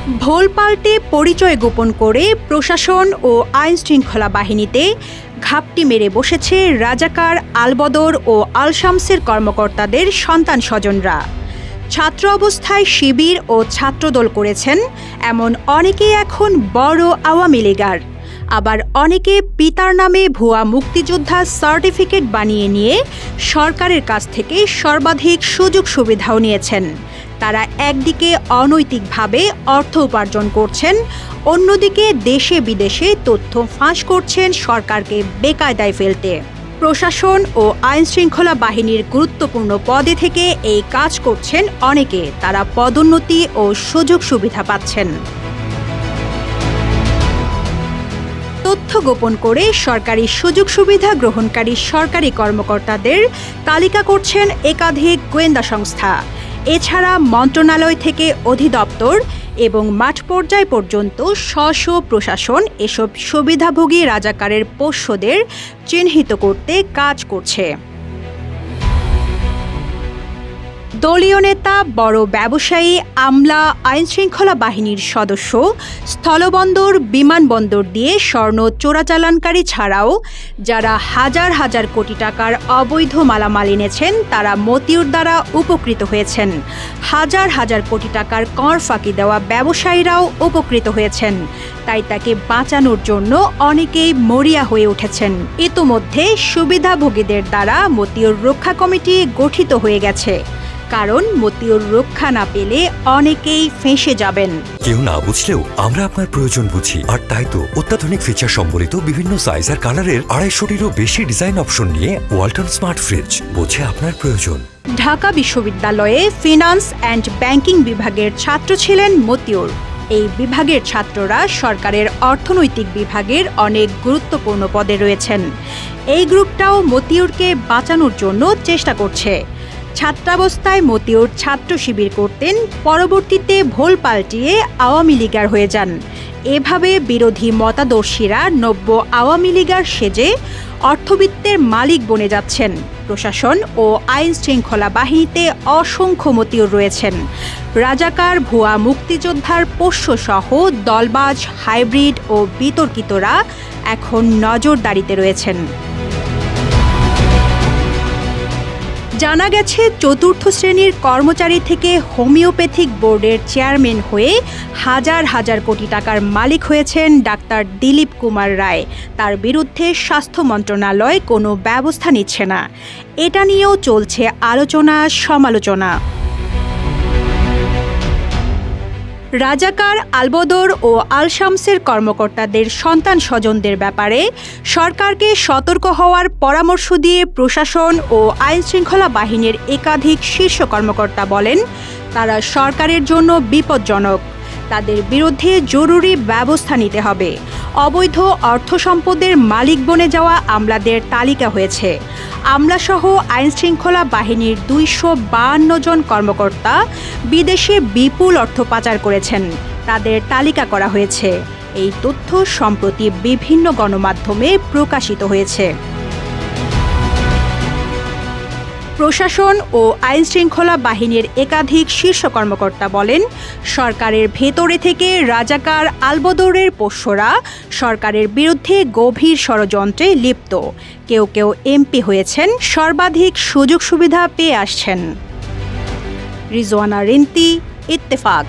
ভোল পাল্টে পরিচয় গোপন করে প্রশাসন ও আইনশৃঙ্খলা বাহিনীতে ঘাপটি মেরে বসেছে রাজাকার, আলবদর ও আল শামসের কর্মকর্তাদের সন্তান স্বজনরা। ছাত্র অবস্থায় শিবির ও ছাত্রদল করেছেন এমন অনেকেই এখন বড় আওয়ামী লীগার। আবার অনেকে পিতার নামে ভুয়া মুক্তিযোদ্ধার সার্টিফিকেট বানিয়ে নিয়ে সরকারের কাছ থেকে সর্বাধিক সুযোগ সুবিধাও নিয়েছেন। তারা একদিকে অনৈতিকভাবে অর্থ উপার্জন করছেন, অন্যদিকে দেশে বিদেশে তথ্য ফাঁস করছেন সরকারকে বেকায়দায় ফেলতে। প্রশাসন ও আইনশৃঙ্খলা বাহিনীর গুরুত্বপূর্ণ পদে থেকে এই কাজ করছেন অনেকে। তারা পদোন্নতি ও সুযোগ সুবিধা পাচ্ছেন। তথ্য গোপন করে সরকারি সুযোগ সুবিধা গ্রহণকারী সরকারি কর্মকর্তাদের তালিকা করছেন একাধিক গোয়েন্দা সংস্থা। এছাড়া মন্ত্রণালয় থেকে অধিদপ্তর এবং মাঠ পর্যায় পর্যন্ত স্ব প্রশাসন এসব সুবিধাভোগী রাজাকারের পোষ্যদের চিহ্নিত করতে কাজ করছে। দলীয় নেতা, বড় ব্যবসায়ী, আমলা, আইনশৃঙ্খলা বাহিনীর সদস্য, স্থলবন্দর, বিমানবন্দর দিয়ে স্বর্ণ চোরাচালানকারী ছাড়াও যারা হাজার হাজার কোটি টাকার অবৈধ মালামাল এনেছেন তারা মতিউর দ্বারা উপকৃত হয়েছেন। হাজার হাজার কোটি টাকার কর ফাঁকি দেওয়া ব্যবসায়ীরাও উপকৃত হয়েছেন। তাই তাকে বাঁচানোর জন্য অনেকেই মরিয়া হয়ে উঠেছেন। ইতোমধ্যে সুবিধাভোগীদের দ্বারা মতিউর রক্ষা কমিটি গঠিত হয়ে গেছে, কারণ মতিউর রক্ষা না পেলে অনেকেই ফেঁসে যাবেন। কেউ না বুঝলেও আমরা আপনার প্রয়োজন বুঝি, আর তাই তো অত্যাধুনিক ফিচার সম্বলিত বিভিন্ন সাইজ আর কালারের 250-টিরও বেশি ডিজাইন অপশন নিয়ে ওয়ালটন স্মার্ট ফ্রিজ বোঝে আপনার প্রয়োজন। ঢাকা বিশ্ববিদ্যালয়ে ফিনান্স অ্যান্ড ব্যাংকিং বিভাগের ছাত্র ছিলেন মতিউর। এই বিভাগের ছাত্ররা সরকারের অর্থনৈতিক বিভাগের অনেক গুরুত্বপূর্ণ পদে রয়েছেন। এই গ্রুপটাও মতিউরকে বাঁচানোর জন্য চেষ্টা করছে। ছাত্রাবস্থায় মতিউর ছাত্র শিবির করতেন, পরবর্তীতে ভোল পাল্টিয়ে আওয়ামী লীগার হয়ে যান। এভাবে বিরোধী মতাদর্শীরা নব্য আওয়ামী লীগার সেজে অর্থবিত্তের মালিক বনে যাচ্ছেন। প্রশাসন ও আইন শৃঙ্খলা বাহিনীতে অসংখ্য মতিউর রয়েছেন। রাজাকার, ভুয়া মুক্তিযোদ্ধার পোষ্যসহ দলবাজ, হাইব্রিড ও বিতর্কিতরা এখন নজরদারিতে রয়েছেন। জানা গেছে, চতুর্থ শ্রেণীর কর্মচারী থেকে হোমিওপ্যাথিক বোর্ডের চেয়ারম্যান হয়ে হাজার হাজার কোটি টাকার মালিক হয়েছেন ডাক্তার দিলীপ কুমার রায়। তার বিরুদ্ধে স্বাস্থ্য মন্ত্রণালয় কোনো ব্যবস্থা নিচ্ছে না। এটা নিয়েও চলছে আলোচনা সমালোচনা। রাজাকার, আলবদর ও আল শামসের কর্মকর্তাদের সন্তান স্বজনদের ব্যাপারে সরকারকে সতর্ক হওয়ার পরামর্শ দিয়ে প্রশাসন ও আইনশৃঙ্খলা বাহিনীর একাধিক শীর্ষ কর্মকর্তা বলেন, তারা সরকারের জন্য বিপজ্জনক। তাদের বিরুদ্ধে জরুরি ব্যবস্থা নিতে হবে। অবৈধ অর্থ সম্পদের মালিক বনে যাওয়া আমলাদের তালিকা হয়েছে। আমলাসহ আইনশৃঙ্খলা বাহিনীর 252 জন কর্মকর্তা বিদেশে বিপুল অর্থ পাচার করেছেন, তাদের তালিকা করা হয়েছে। এই তথ্য সম্প্রতি বিভিন্ন গণমাধ্যমে প্রকাশিত হয়েছে। প্রশাসন ও আইনশৃঙ্খলা বাহিনীর একাধিক শীর্ষ কর্মকর্তা বলেন, সরকারের ভেতরে থেকে রাজাকার, আলবদরের পোষ্যরা সরকারের বিরুদ্ধে গভীর ষড়যন্ত্রে লিপ্ত। কেউ কেউ এমপি হয়েছেন, সর্বাধিক সুযোগ সুবিধা পেয়ে আসছেন। রিজওয়ানা রিন্তি, ইত্তেফাক।